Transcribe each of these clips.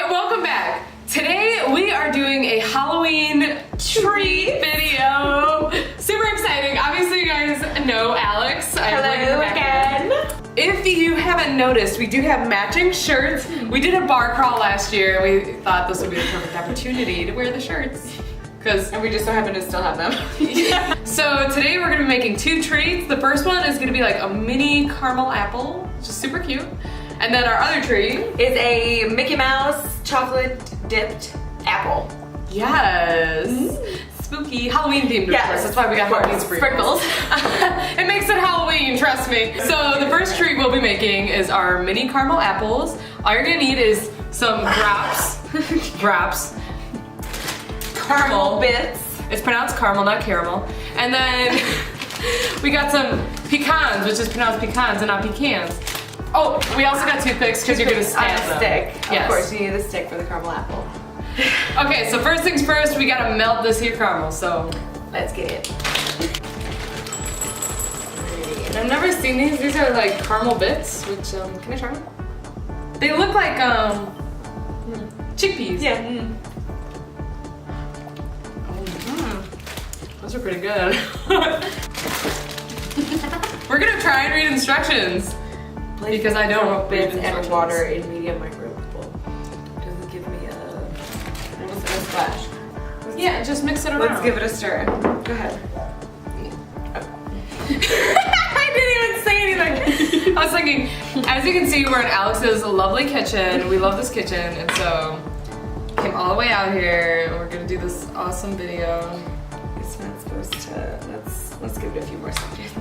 welcome back. Today we are doing a Halloween treat video. Super exciting. Obviously you guys know Alex. Hello again. If you haven't noticed, we do have matching shirts. We did a bar crawl last year. We thought this would be the perfect opportunity to wear the shirts. And we just so happen to still have them. Yeah. So today we're gonna be making two treats. The first one is gonna be like a mini caramel apple, which is super cute. And then our other treat is a Mickey Mouse chocolate dipped apple. Yes. Spooky, Halloween themed, of course. That's why we got Halloween sprinkles. It makes it Halloween, trust me. So the first treat we'll be making is our mini caramel apples. All you're gonna need is some wraps, caramel bits. It's pronounced caramel, not caramel. And then we got some pecans, which is pronounced pecans and not pecans. Oh, we also got toothpicks because you're gonna stab them. Stick. Yes. Of course, you need the stick for the caramel apple. Okay, so first things first, we gotta melt this here caramel, so let's get it. And I've never seen these. These are like caramel bits, which, can I try them? They look like, chickpeas. Yeah. Those are pretty good. We're gonna try and read instructions. Because I don't bits and water in medium microwavable. Does it give me a splash? Yeah, just mix it around. Let's give it a stir. Go ahead. I didn't even say anything. I was thinking, as you can see, we're in Alex's lovely kitchen. We love this kitchen, and so came all the way out here, and we're gonna do this awesome video. It's not supposed to. Let's give it a few more seconds.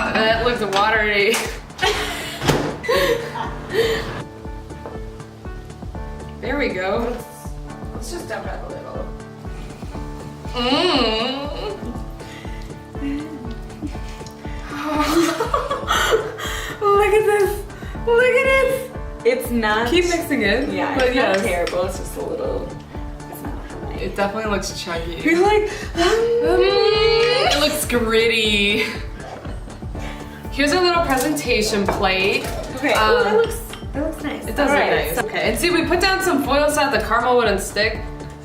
That looks watery. There we go. Let's just dump it a little. Look at this. Look at it. It's not. Keep mixing it. Yeah, but it's not terrible. It's just a little. It definitely looks chunky. You're like, it looks gritty. Here's our little presentation plate. Okay. Oh, that looks nice. It does look nice. Okay. And see, we put down some foil so that the caramel wouldn't stick.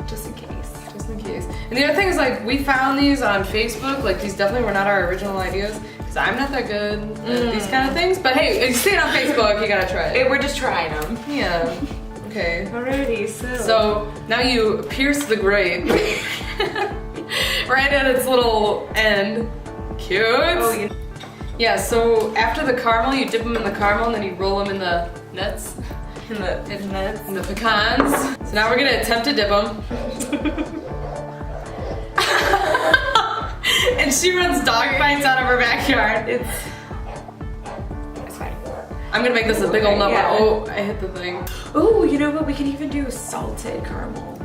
Just in case. Just in case. And the other thing is, like, we found these on Facebook. Like, these definitely were not our original ideas. Because I'm not that good at these kind of things. But hey, if you see it on Facebook, you gotta try it. We're just trying them. Yeah. Okay. Alrighty, so now you pierce the grape right at its little end. Cute. Oh, yeah. So after the caramel, you dip them in the caramel and then you roll them in the nuts. In the pecans. So now we're gonna attempt to dip them. And she runs dog fights out of her backyard. It's fine. I'm gonna make this a big old number. Yeah. Oh, I hit the thing. Oh, you know what? We can even do salted caramel.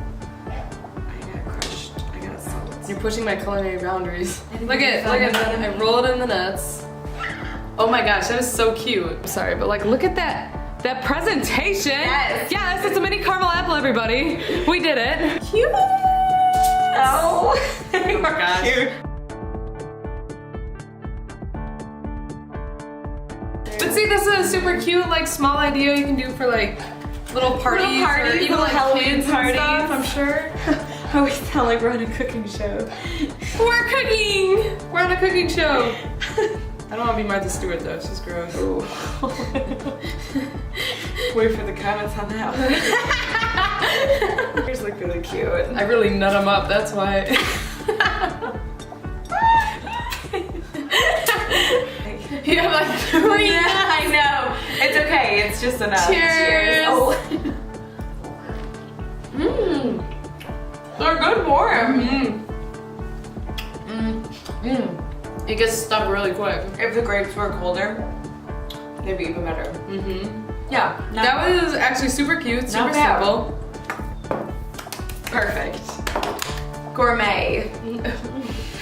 I got salt. You're pushing my culinary boundaries. Look at that. I roll it in the nuts. Oh my gosh, that is so cute. I'm sorry, but like, look at that presentation. Yes, it's a mini caramel apple, everybody. We did it. Cute. Oh, oh my gosh. Cute. But see, this is a super cute, like, small idea you can do for like little parties or even like Halloween kids parties. And stuff, I'm sure. I always sound like we're on a cooking show. We're cooking! We're on a cooking show. I don't want to be Martha Stewart though, she's gross. Wait for the comments on that one. Yours look really cute. I really nut them up, that's why. You have like 3. Yeah, I know. It's okay, it's just enough. Cheers. Oh. They're good warm. It gets stuck really quick. If the grapes were colder, they'd be even better. Yeah, that was actually super cute, super simple. Perfect. Gourmet.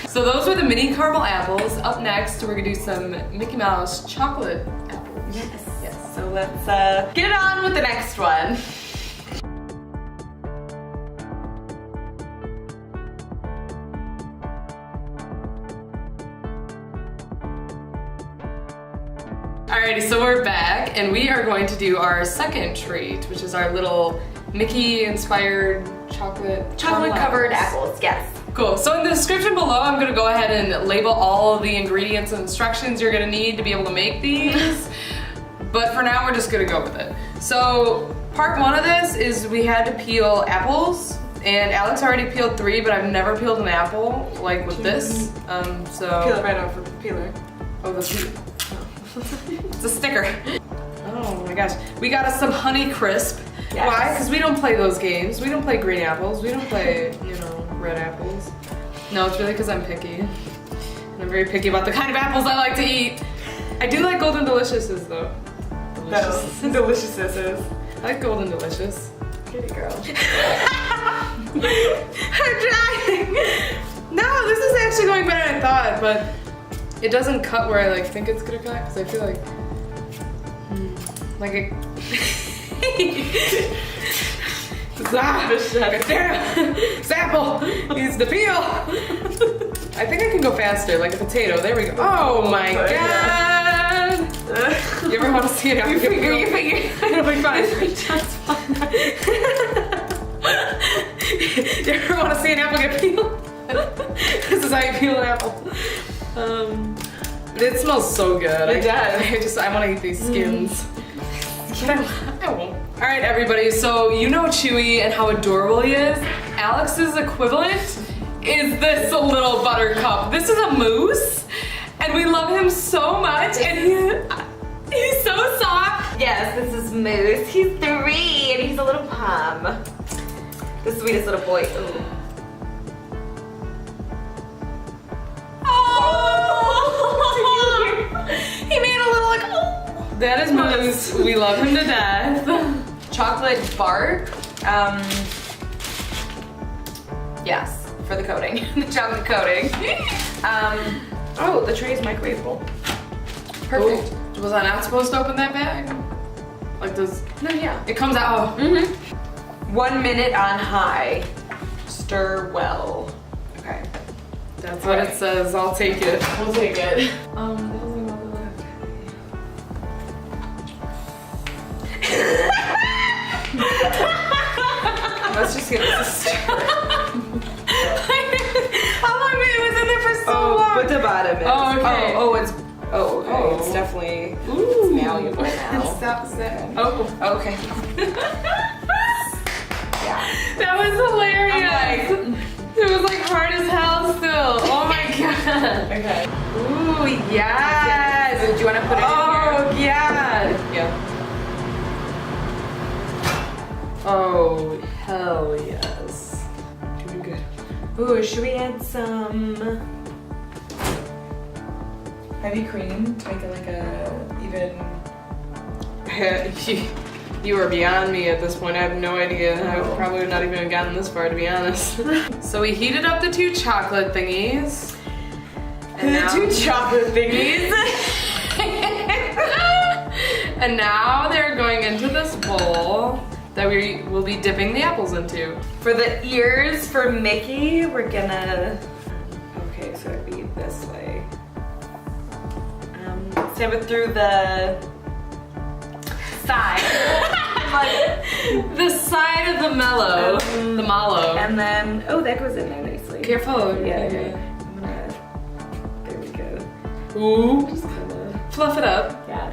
So those were the mini caramel apples. Up next, we're gonna do some Mickey Mouse chocolate apples. Yes. So let's get it on with the next one. Alright, Alrighty, so we're back and we are going to do our second treat, which is our little Mickey inspired chocolate covered apples, yes. Cool, so in the description below, I'm gonna go ahead and label all of the ingredients and instructions you're gonna need to be able to make these. But for now, we're just gonna go with it. So part one of this is we had to peel apples, and Alex already peeled 3, but I've never peeled an apple like with this. So Peel it right off of the peeler. Oh, it's a sticker. Oh my gosh. We got us some Honey Crisp. Yes. Why? Because we don't play those games. We don't play green apples. We don't play, you know, red apples. No, it's really because I'm picky. And I'm very picky about the kind of apples I like to eat. I do like Golden Deliciouses though. Deliciouses. I like Golden Delicious. Kitty girl. I'm trying. No, this is actually going better than I thought, but it doesn't cut where I like think it's gonna cut because I feel like it. Apple needs to peel. I think I can go faster, like a potato. There we go. Oh my god! You ever want to see an apple get peeled? Your finger. It'll be fine. You ever want to see an apple get peeled? This is how you peel an apple. It smells so good. It does. I want to eat these skins. I won't. All right, everybody. So you know Chewy and how adorable he is. Alex's equivalent is this little buttercup. This is a moose, and we love him so much. And he's so soft. Yes, this is Moose. He's 3 and he's a little pom. The sweetest little boy. Ooh. He made a little like, oh. That is Moose. We love him to death. Chocolate bark. Yes, for the coating. The chocolate coating. Oh, the tray is microwavable. Perfect. Oh, was I not supposed to open that bag? Like this? No, yeah. It comes out. Oh. 1 minute on high. Stir well. Okay. That's what it says. I'll take it. We'll take it. Let's just get this. How long it was in there for so long? But the bottom is. Oh, okay. Okay. Oh. It's definitely it's malleable now. Stop saying. Oh, okay. Yeah. That was hilarious. It was like hard as hell still. Oh my god. Okay. Ooh, yes. Do you want to put it in here? Oh, yeah. Yeah. Oh, hell yes. Doing good. Ooh, should we add some heavy cream to make it like a even... You are beyond me at this point. I have no idea. I probably would not even gotten this far, to be honest. So we heated up the 2 chocolate thingies. And the 2 chocolate thingies. And now they're going into this bowl that we will be dipping the apples into. For the ears for Mickey, we're gonna... Okay, so it'd be this way. Stab it through the side. The side of the mallow. The mallow. And then, oh, that goes in there nicely. Careful. Yeah. I'm gonna, there we go. Ooh. Just kinda, Fluff it up. yeah.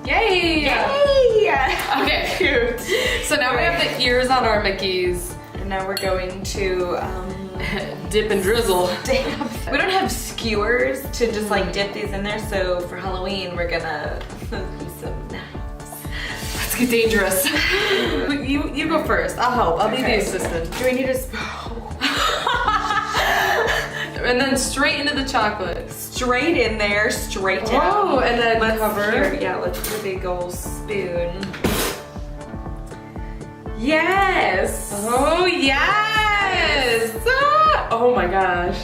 Yay! Yay! Okay. Cute. So now we have the ears on our Mickeys. And now we're going to Dip and drizzle. We don't have skewers to just like dip these in there, so for Halloween we're gonna use some knives. Let's get dangerous. You go first. I'll help. I'll be the assistant. Do we need a spoon? And then straight into the chocolate. Straight in there, straight down. Oh, and then cover. Yeah, let's put a big old spoon. Yes! Oh, yes! Ah! Oh my gosh.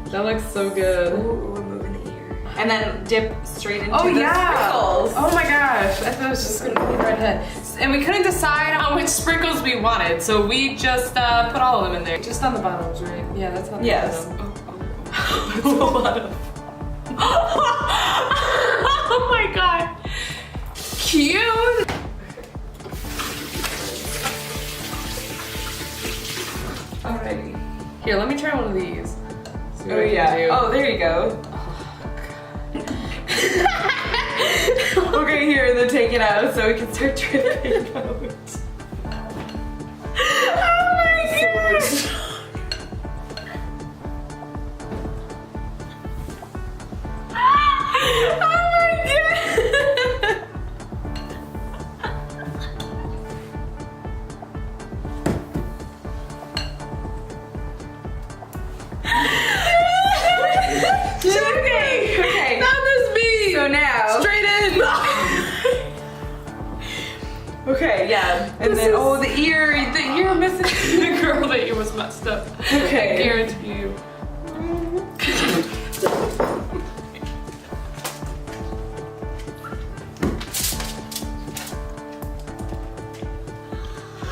That looks so good. Ooh, we're moving the ear. and then dip straight into Oh the yeah! sprinkles. Oh my gosh! I thought it was just gonna be right ahead. And we couldn't decide on which sprinkles we wanted, so we just put all of them in there. Just on the bottoms, right? Yeah, that's on the bottom. Oh. Oh my god! Cute! Alrighty. Here, let me try one of these. See what I can do. Oh, there you go. Okay, here, then take it out so we can start dripping out. Oh my gosh! Okay. Not this beat! So now. Straight in! Okay, yeah. And then, oh, the ear missing. The girl that you was messed up. Okay. I guarantee you. I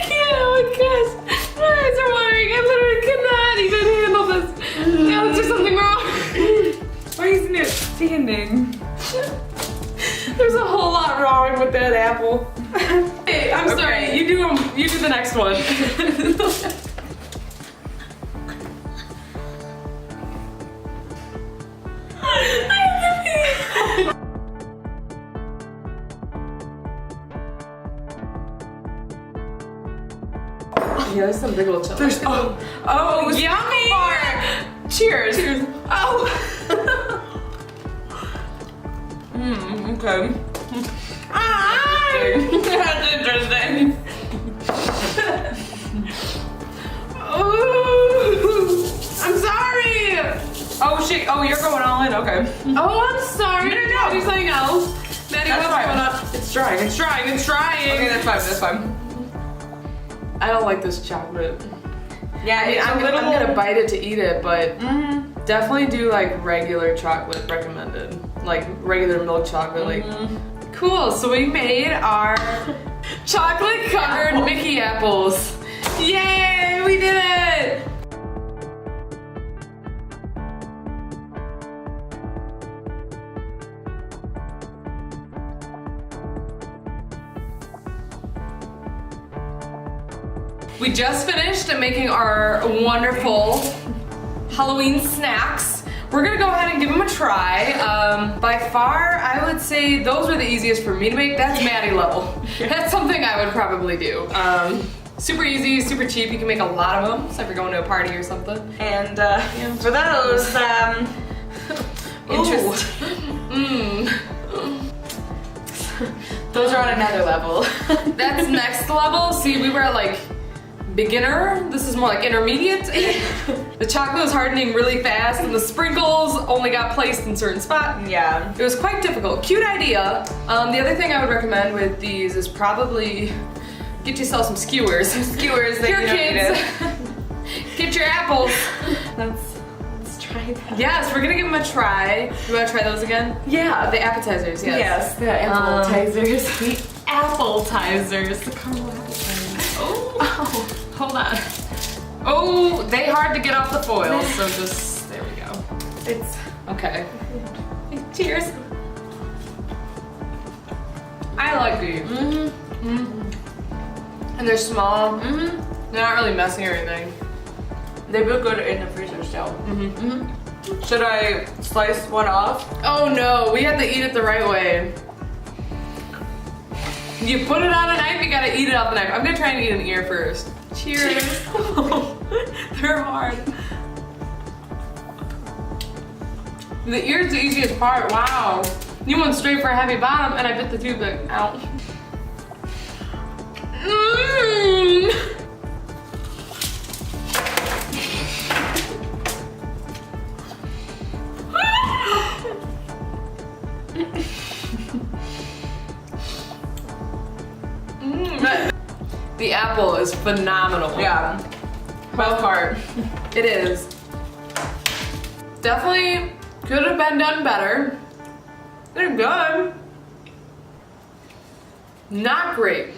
can't, oh my gosh. My eyes are watering. I literally cannot even handle this. Now, is there something wrong? Why isn't it standing? There's a whole lot wrong with that apple. Hey, I'm sorry. You do the next one. Yeah, there's some big old chili. There's, oh, yummy! Cheers. Cheers. Oh. Okay. That's interesting. Ooh, I'm sorry. Oh shit. Oh, you're going all in. Okay. Oh, I'm sorry. No. Do something else. Maddie, That's what's fine. going on? It's drying. It's drying. It's drying. Okay, that's fine. That's fine. I don't like this chocolate. Yeah, I mean, I'm gonna bite it to eat it, but definitely do like regular chocolate recommended. Like regular milk chocolate. Like cool. So we made our chocolate covered Micky Apples. Yay! We did it! We just finished making our wonderful Halloween snacks. We're gonna go ahead and give them a try. By far, I would say those were the easiest for me to make. That's Maddie level. That's something I would probably do. Super easy, super cheap. You can make a lot of them, so if you're going to a party or something. And for those, those are on another level. That's next level. See, we were at like beginner. This is more like intermediate. The chocolate was hardening really fast and the sprinkles only got placed in certain spots. Yeah. It was quite difficult. Cute idea. The other thing I would recommend with these is probably get yourself some skewers. Some skewers that Here, you don't kids. Get your apples. Let's try that. Yes, we're gonna give them a try. You wanna try those again? Yeah. The appetizers, yes. Yes, the appetizers. The appetizers. The caramel appetizers. Oh, hold on. Oh, they hard to get off the foil, so just, there we go. It's okay. Cheers. I like these. And they're small. They're not really messy or anything. They look good in the freezer still. Should I slice one off? Oh no, we have to eat it the right way. You put it on a knife, you gotta eat it off the knife. I'm gonna try and eat an ear first. Cheers. They're hard. The ear's the easiest part, wow. You went straight for a heavy bottom and I bit the tube out. The apple is phenomenal. Yeah. Well part. It is. Definitely Could have been done better. They're good. Not great.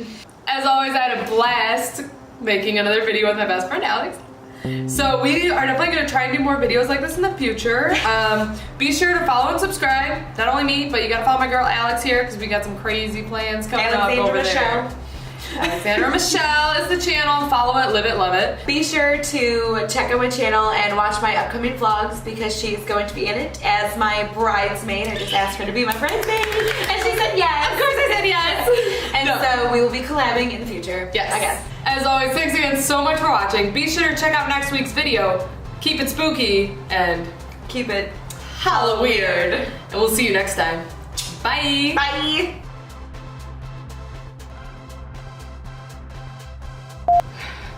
As always, I had a blast making another video with my best friend Alex. So we are definitely going to try and do more videos like this in the future. Be sure to follow and subscribe. Not only me, but you got to follow my girl Alex here because we got some crazy plans coming up over there. Alexandra Michelle is the channel. Follow it, live it, love it. Be sure to check out my channel and watch my upcoming vlogs because she's going to be in it as my bridesmaid. I just asked her to be my bridesmaid and she said yes. Of course I said yes. And so we will be collabing in the future. Yes. Again. As always, thanks again so much for watching. Be sure to check out next week's video. Keep it spooky and keep it Halloween. And we'll see you next time. Bye. Bye.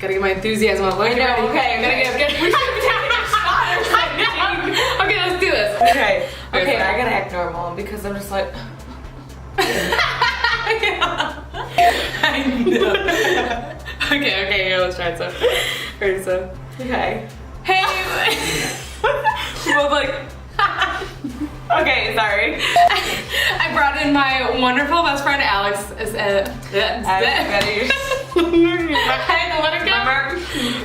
Gotta get my enthusiasm up. I know, okay. We should be taking a shot or something. Okay, let's do this. Okay, I gotta act normal because I'm just like... I know. Okay, here, let's try it. Okay. Hey! Well, like... Okay, sorry. I brought in my wonderful best friend Alex.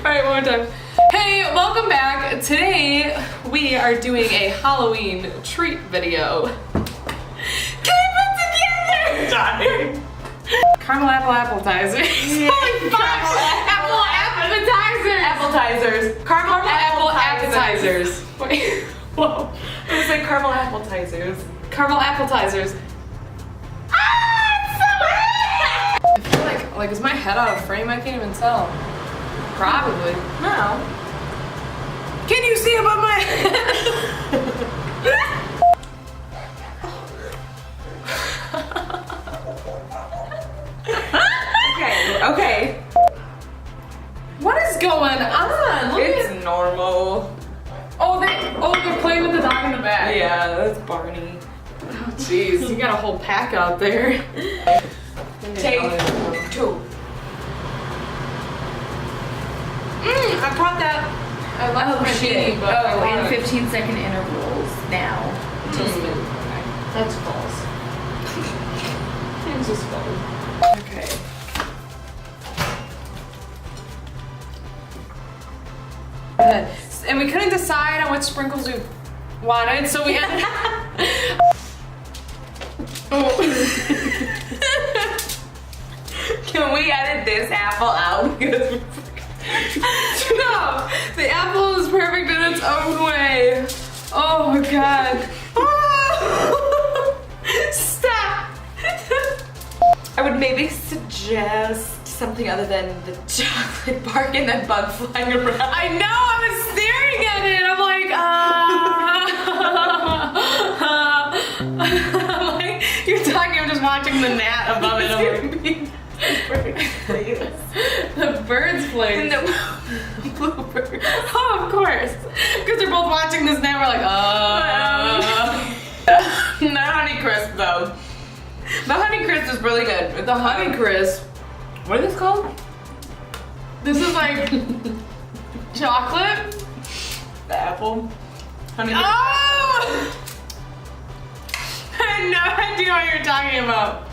Alright, one more time. Hey, welcome back. Today we are doing a Halloween treat video. Keep it together! Dying. Caramel apple appetizers. Holy fuck! Apple appetizers! Appetizers. Caramel apple appetizers. Wait. Whoa. It was like caramel appetizers. Caramel appetizers. I feel like is my head out of frame? I can't even tell. Probably. No. Can you see above my head? Okay. What is going on? Look It's at normal. They're playing with the dog in the back. Yeah, that's Barney. Oh, jeez, you got a whole pack out there. Take 2. I brought that. I left my beanie, but I in brought it. 15-second intervals now. Until smooth. That's false. It's just false. Okay. And we couldn't decide on which sprinkles we wanted, so we ended Can we edit this apple out? No! The apple is perfect in its own way. Oh my god. Stop! I would maybe suggest something other than the chocolate bark and that bug flying around. I know, I was staring at it. I'm like, you're talking, I'm just watching the gnat above it. The birds playing. The bluebirds. Oh, of course. Because they're both watching this gnat, we're like, Not Honey Crisp though. The Honey Crisp is really good. The Honey Crisp. What is this called? This is like chocolate. The apple. Honey. Oh! I had no idea what you're talking about.